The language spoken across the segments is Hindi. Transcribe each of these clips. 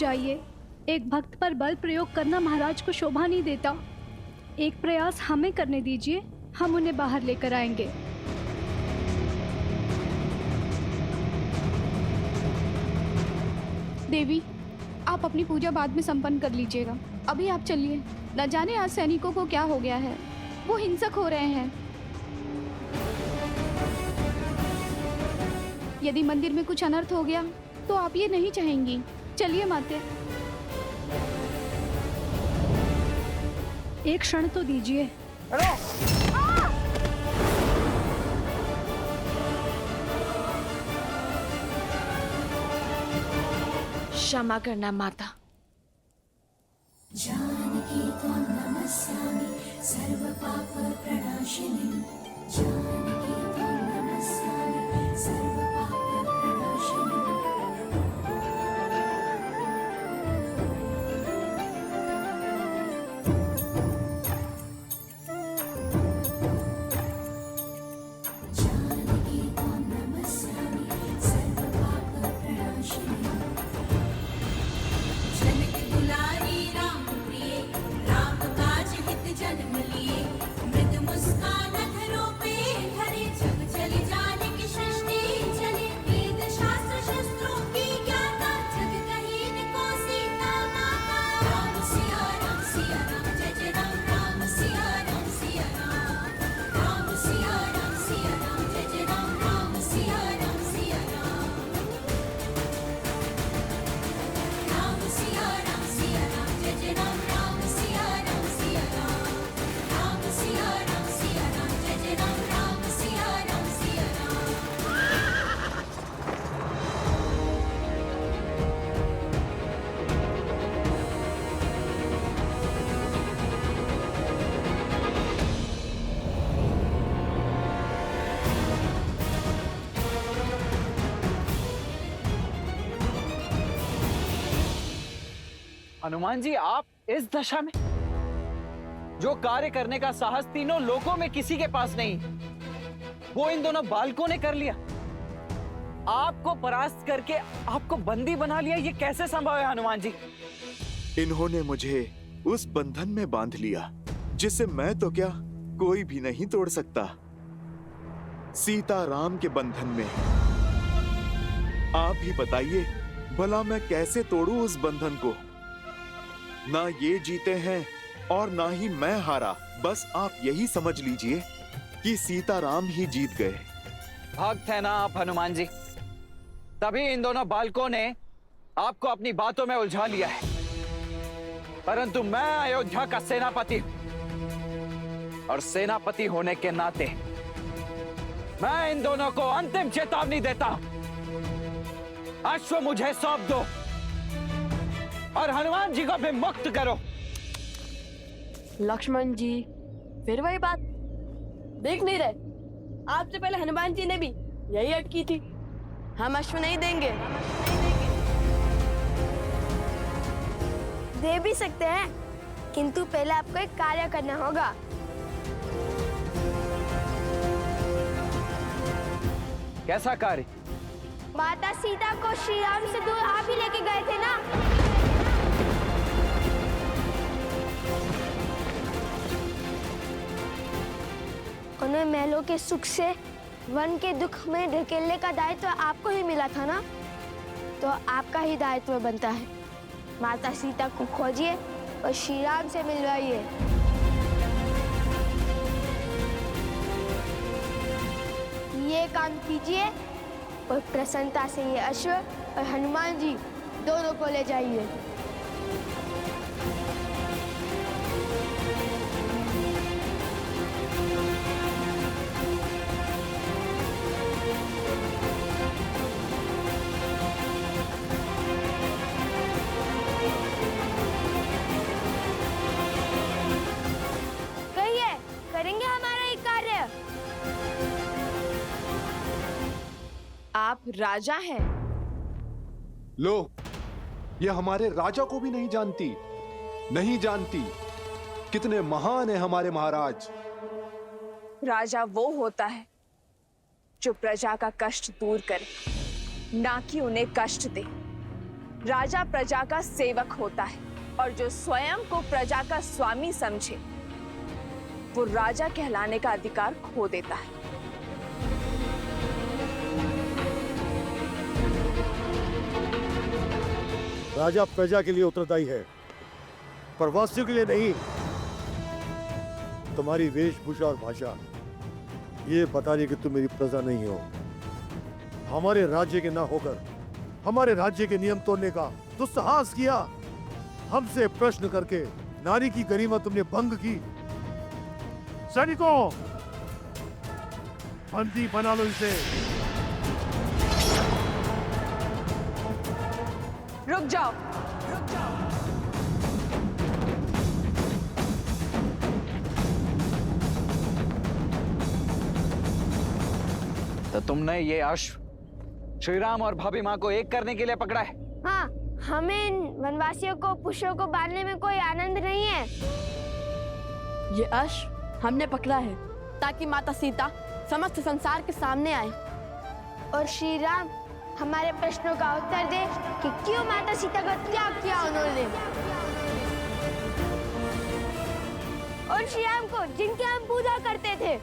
जाइए। एक भक्त पर बल प्रयोग करना महाराज को शोभा नहीं देता। एक प्रयास हमें करने दीजिए, हम उन्हें बाहर लेकर आएंगे। देवी, आप अपनी पूजा बाद में संपन्न कर लीजिएगा। अभी आप चलिए। न जाने आज सैनिकों को क्या हो गया है, वो हिंसक हो रहे हैं। यदि मंदिर में कुछ अनर्थ हो गया तो आप ये नहीं चाहेंगी। चलिए माते। एक क्षण तो दीजिए। क्षमा करना माता। जानकी त्वं नमस्यामि सर्वपाप प्रणाशिनी। जानकी त्वं नमस्यामि सर्वपाप प्रणाशिनी। जानकी त्वं नमस्यामि सर्वपाप प्रणाशिनी। जनक दुलारी राम प्रिय, राम काज हित जन्म लिए। मृद मुस्कान अधरों पे धरे, जब चले जानकी सृष्टि चले। वेद शास्त्र शस्त्रों की ज्ञाता, जग कहीन को सीता माता। राम सिया राम जय जय राम। राम सिया राम राम सिया राम जय जय राम। राम सिया राम राम सिया राम जय जय राम। राम सिया राम राम सिया राम जय जय राम। राम सिया राम हनुमान जी, आप इस दशा में? जो कार्य करने का साहस तीनों लोकों में किसी के पास नहीं, वो इन दोनों बालकों ने कर लिया। आपको परास्त करके आपको बंदी बना लिया, ये कैसे संभव है हनुमान जी? इन्होंने मुझे उस बंधन में बांध लिया जिसे मैं तो क्या कोई भी नहीं तोड़ सकता। सीता राम के बंधन में। आप ही बताइए, भला मैं कैसे तोड़ूं उस बंधन को? ना ये जीते हैं और ना ही मैं हारा। बस आप यही समझ लीजिए कि सीताराम ही जीत गए। भक्त है ना आप हनुमान जी, तभी इन दोनों बालकों ने आपको अपनी बातों में उलझा लिया है। परंतु मैं अयोध्या का सेनापति हूं, और सेनापति होने के नाते मैं इन दोनों को अंतिम चेतावनी देता हूं। अश्व मुझे सौंप दो और हनुमान जी को भी मुक्त करो। लक्ष्मण जी, फिर वही बात। देख नहीं रहे, आपसे पहले हनुमान जी ने भी यही अटकी थी। हम अश्व नहीं देंगे। दे भी सकते हैं, किंतु पहले आपको एक कार्य करना होगा। कैसा कार्य? माता सीता को श्री राम से दूर आप ही लेके गए थे ना। उन्हें महलों के सुख से वन के दुख में ढकेलने का दायित्व आपको ही मिला था ना, तो आपका ही दायित्व बनता है। माता सीता को खोजिए और श्री राम से मिलवाइए। ये काम कीजिए और प्रसन्नता से ये अश्व और हनुमान जी दोनों को ले जाइए। कहिए, करेंगे हमारा ये कार्य? आप राजा हैं। लो, ये हमारे राजा को भी नहीं जानती। नहीं जानती कितने महान है हमारे महाराज। राजा वो होता है जो प्रजा का कष्ट दूर करे, ना कि उन्हें कष्ट दे। राजा प्रजा का सेवक होता है और जो स्वयं को प्रजा का स्वामी समझे वो राजा कहलाने का अधिकार खो देता है। राजा प्रजा के लिए उत्तरदायी है, प्रवासियों के लिए नहीं। तुम्हारी वेशभूषा और भाषा ये बता रही कि तुम मेरी प्रजा नहीं हो। हमारे राज्य के ना होकर हमारे राज्य के नियम तोड़ने का दुस्साहस किया। हमसे प्रश्न करके नारी की गरिमा तुमने भंग की। सैनिकों, बंदी बना लो इसे। रुक जाओ। तो तुमने ये अश्व श्री राम और भाभी माँ को एक करने के लिए पकड़ा है? हाँ, हमें इन वनवासियों को पुष्पों को बांधने में कोई आनंद नहीं है। ये अश्व हमने पकड़ा है ताकि माता सीता समस्त संसार के सामने आए और श्री राम हमारे प्रश्नों का उत्तर दे कि क्यों माता सीता का त्याग किया उन्होंने। और श्री राम को जिनकी हम पूजा करते थे,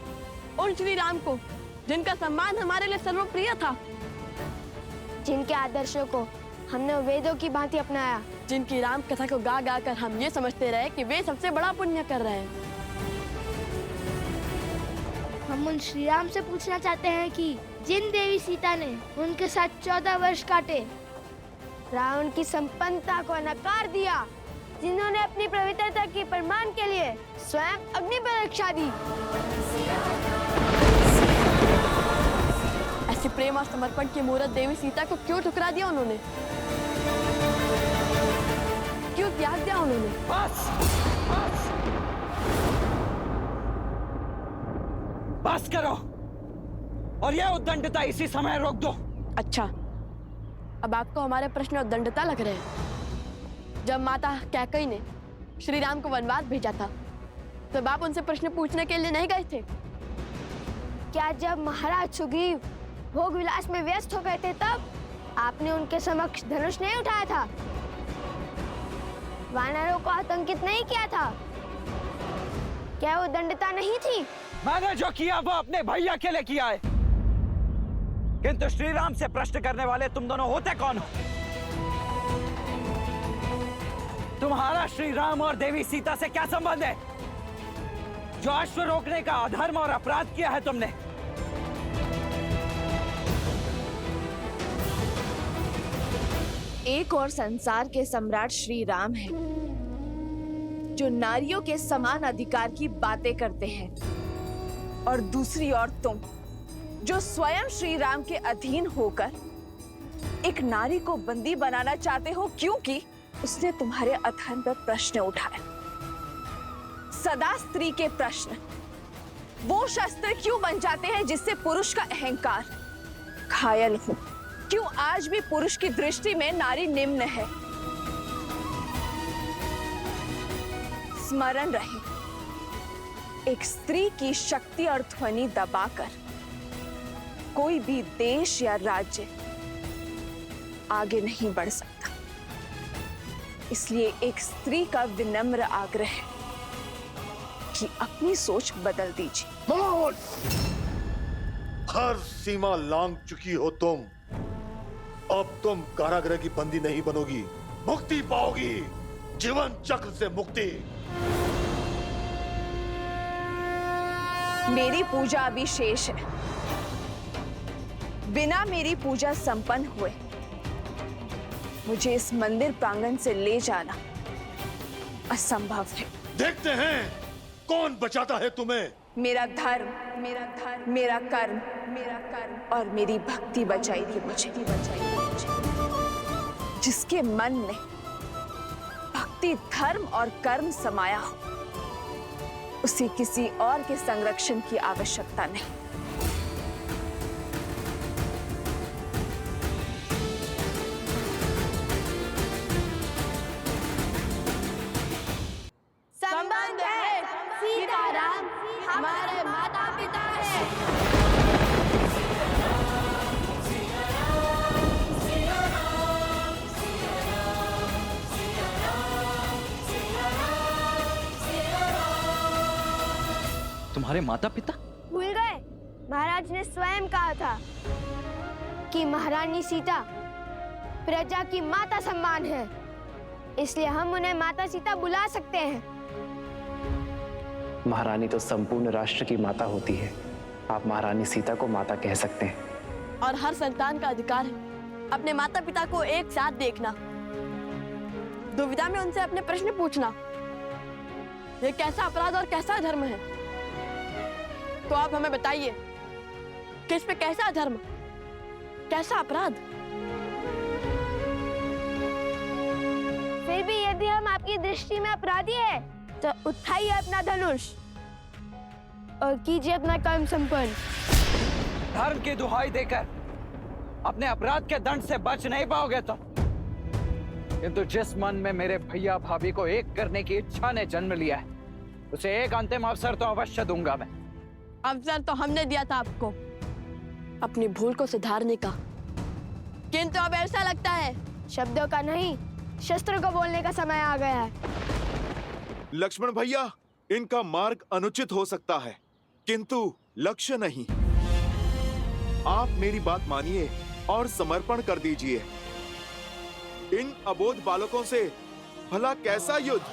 और श्री राम को जिनका सम्मान हमारे लिए सर्वप्रिय था, जिनके आदर्शों को हमने वेदों की भांति अपनाया, जिनकी राम कथा को गा गा कर हम ये समझते रहे कि वे सबसे बड़ा पुण्य कर रहे हैं। हम उन श्री राम से पूछना चाहते हैं कि जिन देवी सीता ने उनके साथ 14 वर्ष काटे, रावण की संपन्नता को नकार दिया, जिन्होंने अपनी पवित्रता की प्रमाण के लिए स्वयं अग्नि पर रक्षा दी, ऐसे प्रेम और समर्पण की मूर्त देवी सीता को क्यों ठुकरा दिया उन्होंने? क्यों त्याग दिया उन्होंने? बस बस बस करो और यह उद्दंडता इसी समय रोक दो। अच्छा, अब आपको हमारे प्रश्न उद्दंडता लग रहे हैं। जब माता कैकेयी ने श्री राम को वनवास भेजा था तब आप उनसे प्रश्न पूछने के लिए नहीं गए थे? क्या जब महाराज सुग्रीव भोग विलास में व्यस्त हो गए थे तब आपने उनके समक्ष धनुष नहीं उठाया था? वानरों को आतंकित नहीं किया था? क्या वो दंडता नहीं थी? मैंने जो किया वो अपने भैया के लिए किया है, किंतु श्री राम से प्रश्न करने वाले तुम दोनों होते कौन हो? तुम्हारा श्री राम और देवी सीता से क्या संबंध है? जो अश्व रोकने का अधर्म और अपराध किया है तुमने। एक और संसार के सम्राट श्री राम हैं, जो नारियों के समान अधिकार की बातें करते हैं, और दूसरी ओर तुम जो स्वयं श्री राम के अधीन होकर एक नारी को बंदी बनाना चाहते हो क्योंकि उसने तुम्हारे अधर्म पर प्रश्न उठाया। सदा स्त्री के प्रश्न वो शस्त्र क्यों बन जाते हैं जिससे पुरुष का अहंकार घायल हो? क्यों आज भी पुरुष की दृष्टि में नारी निम्न है? स्मरण रहे, एक स्त्री की शक्ति और ध्वनि दबाकर कोई भी देश या राज्य आगे नहीं बढ़ सकता। इसलिए एक स्त्री का विनम्र आग्रह है कि अपनी सोच बदल दीजिए। हर सीमा लांघ चुकी हो तुम। अब तुम कारागृह की बंदी नहीं बनोगी, मुक्ति पाओगी, जीवन चक्र से मुक्ति। मेरी पूजा अभी शेष है। बिना मेरी पूजा संपन्न हुए मुझे इस मंदिर प्रांगण से ले जाना असंभव है। देखते हैं कौन बचाता है तुम्हें। मेरा धर्म, मेरा कर्म और मेरी भक्ति बचाएगी मुझे। जिसके मन में भक्ति, धर्म और कर्म समाया हो, उसे किसी और के संरक्षण की आवश्यकता नहीं। संबंध है, सीताराम हमारे माता पिता हैं। तुम्हारे माता पिता? भूल गए? महाराज ने स्वयं कहा था कि महारानी सीता प्रजा की माता सम्मान है, इसलिए हम उन्हें माता सीता बुला सकते हैं। महारानी तो संपूर्ण राष्ट्र की माता होती है, आप महारानी सीता को माता कह सकते हैं। और हर संतान का अधिकार है अपने माता पिता को एक साथ देखना, दुविधा में उनसे अपने प्रश्न पूछना। ये कैसा अपराध और कैसा धर्म है? तो आप हमें बताइए, किस पे कैसा धर्म, कैसा अपराध? फिर भी यदि हम आपकी दृष्टि में अपराधी है तो उठाइए अपना धनुष और कीजिए अपना कर्म संपन्न। धर्म की दुहाई देकर अपने अपराध के दंड से बच नहीं पाओगे तो। किंतु जिस मन में मेरे भैया भाभी को एक करने की इच्छा ने जन्म लिया है, उसे एक अंतिम अवसर तो अवश्य दूंगा मैं। अवसर तो हमने दिया था आपको अपनी भूल को सुधारने का, किंतु अब ऐसा लगता है शब्दों का नहीं, शस्त्र को बोलने का समय आ गया है। लक्ष्मण भैया, इनका मार्ग अनुचित हो सकता है, किंतु लक्ष्य नहीं। आप मेरी बात मानिए और समर्पण कर दीजिए। इन अबोध बालकों से भला कैसा युद्ध?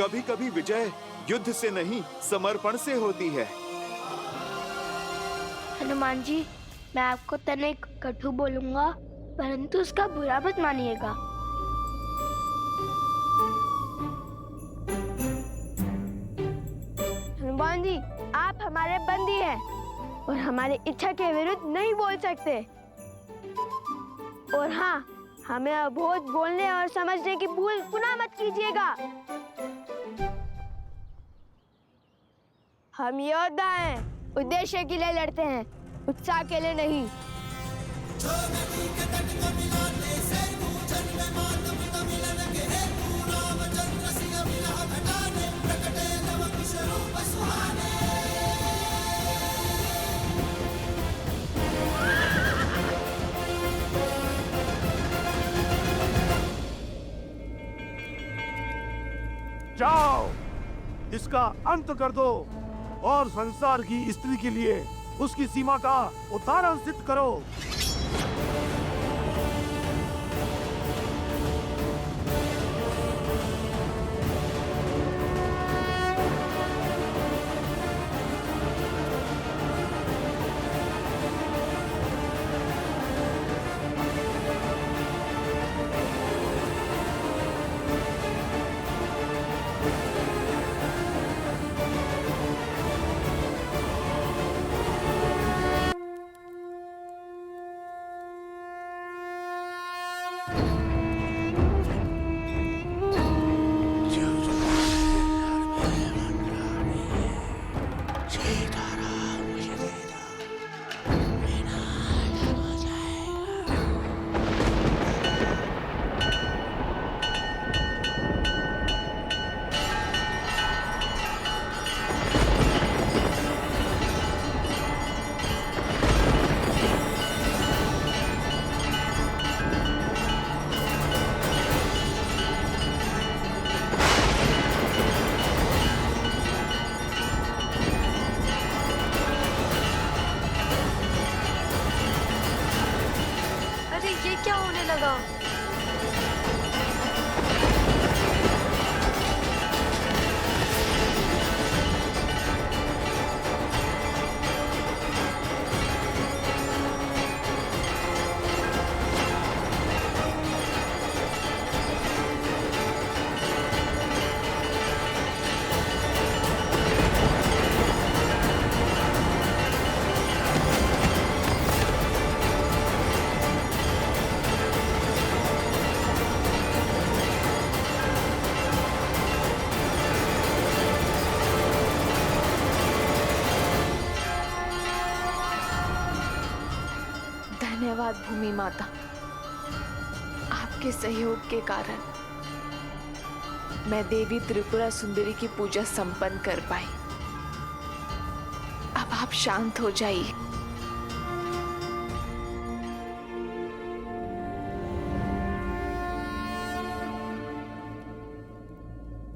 कभी कभी विजय युद्ध से नहीं, समर्पण से होती है। हनुमान जी, मैं आपको तनिक कटु बोलूंगा, परंतु उसका बुरा मत मानिएगा। हनुमान जी, आप हमारे बंदी हैं और हमारी इच्छा के विरुद्ध नहीं बोल सकते। और हाँ, हमें अबोध बोलने और समझने की भूल पुनः मत कीजिएगा। हम योद्धा हैं, उद्देश्य के लिए लड़ते हैं, उत्साह के लिए नहीं। जाओ, इसका अंत कर दो और संसार की स्त्री के लिए उसकी सीमा का उदाहरण सिद्ध करो। धन्यवाद भूमि माता, आपके सहयोग के कारण मैं देवी त्रिपुरा सुंदरी की पूजा संपन्न कर पाई। अब आप शांत हो जाइए।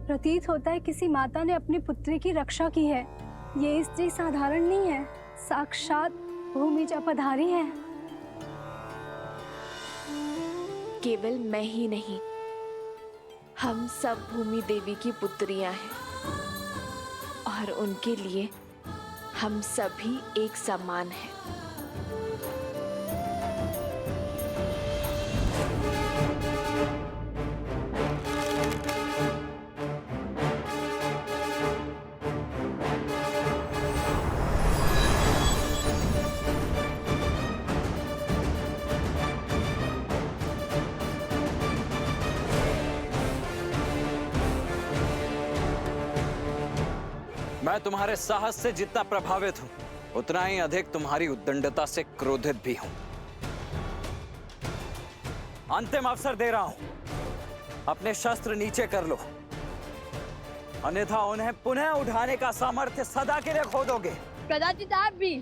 प्रतीत होता है किसी माता ने अपनी पुत्री की रक्षा की है। ये स्त्री साधारण नहीं है, साक्षात भूमिजा पधारी है। केवल मैं ही नहीं, हम सब भूमि देवी की पुत्रियां हैं और उनके लिए हम सभी एक समान हैं। मैं तुम्हारे साहस से जितना प्रभावित हूं, उतना ही अधिक तुम्हारी उद्दंडता से क्रोधित भी हूं। अंतिम अवसर दे रहा हूं, अपने शस्त्र नीचे कर लो, अन्यथा उन्हें पुनः उठाने का सामर्थ्य सदा के लिए खो दोगे। कदाचित आप भी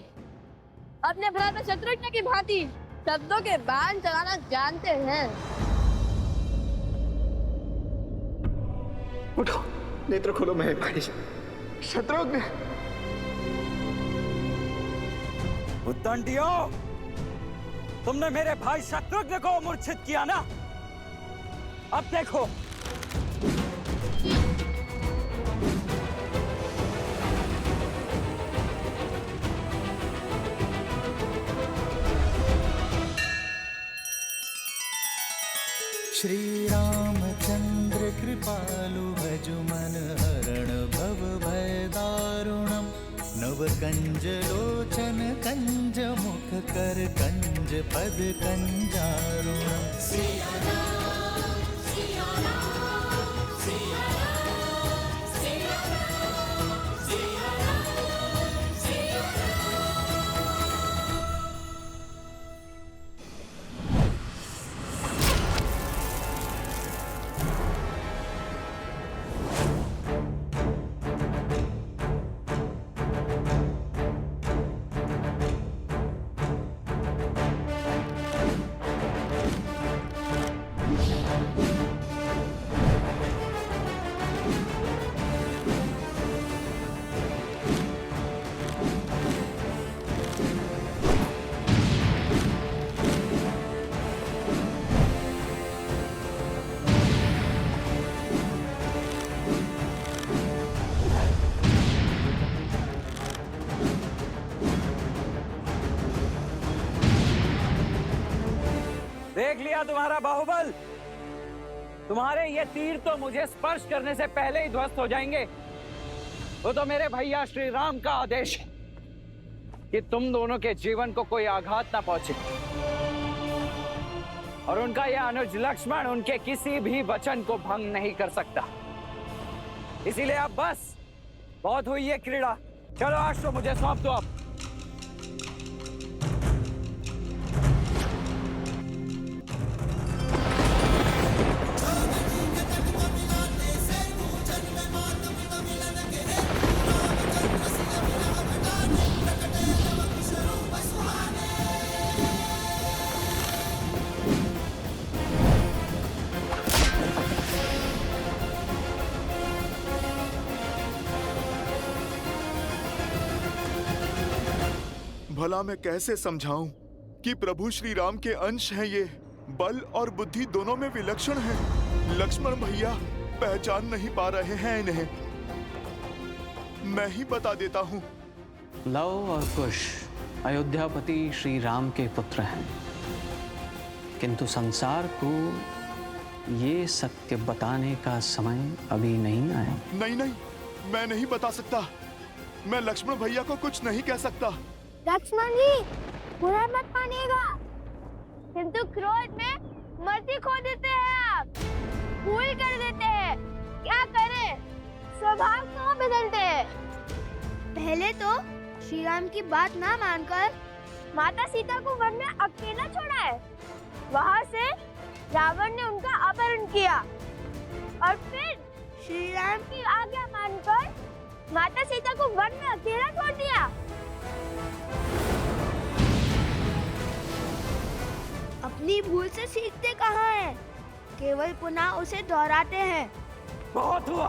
अपने भ्राता शत्रुघ्न की भांति शब्दों के बाण चलाना जानते हैं। उठो, नेत्र खोलो मेरे भाई शत्रुघ्न। उद्दंडियों, तुमने मेरे भाई शत्रुघ्न को मूर्छित किया ना? अब देखो। श्री रामचंद्र कृपालु भजु मन हरण भव भय दारुणम। नव कंज लोचन कंज मुख कर कंज पद कंजारुणम। सिया राम, सिया राम, सिया राम, सिया राम, सिया राम, सिया देख लिया तुम्हारा बाहुबल। तुम्हारे ये तीर तो मुझे स्पर्श करने से पहले ही ध्वस्त हो जाएंगे। वो तो मेरे भैया श्री राम का आदेश है कि तुम दोनों के जीवन को कोई आघात ना पहुंचे, और उनका यह अनुज लक्ष्मण उनके किसी भी वचन को भंग नहीं कर सकता। इसीलिए अब बस बहुत हुई ये क्रीड़ा। चलो आज तो मुझे सौंप दो अब। भला मैं कैसे समझाऊं कि प्रभु श्री राम के अंश हैं ये, बल और बुद्धि दोनों में विलक्षण हैं। लक्ष्मण भैया पहचान नहीं पा रहे हैं इन्हें। मैं ही बता देता हूँ। लव और कुश अयोध्यापति श्री राम के पुत्र हैं, किंतु संसार को ये सत्य बताने का समय अभी नहीं आया। नहीं नहीं, मैं नहीं बता सकता। मैं लक्ष्मण भैया को कुछ नहीं कह सकता। लक्ष्मण जी, बुरा मत मानिएगा, किंतु क्रोध में मर्जी खो देते हैं आप, भूल कर देते हैं। क्या करें, स्वभाव क्यों बदलते हैं? पहले तो श्री राम की बात ना मानकर माता सीता को वन में अकेला छोड़ा है, वहाँ से रावण ने उनका अपहरण किया, और फिर श्री राम की आज्ञा मानकर माता सीता को वन में अकेला छोड़ दिया। अपनी भूल से सीखते कहाँ हैं? केवल पुनः उसे दोहराते हैं। बहुत हुआ।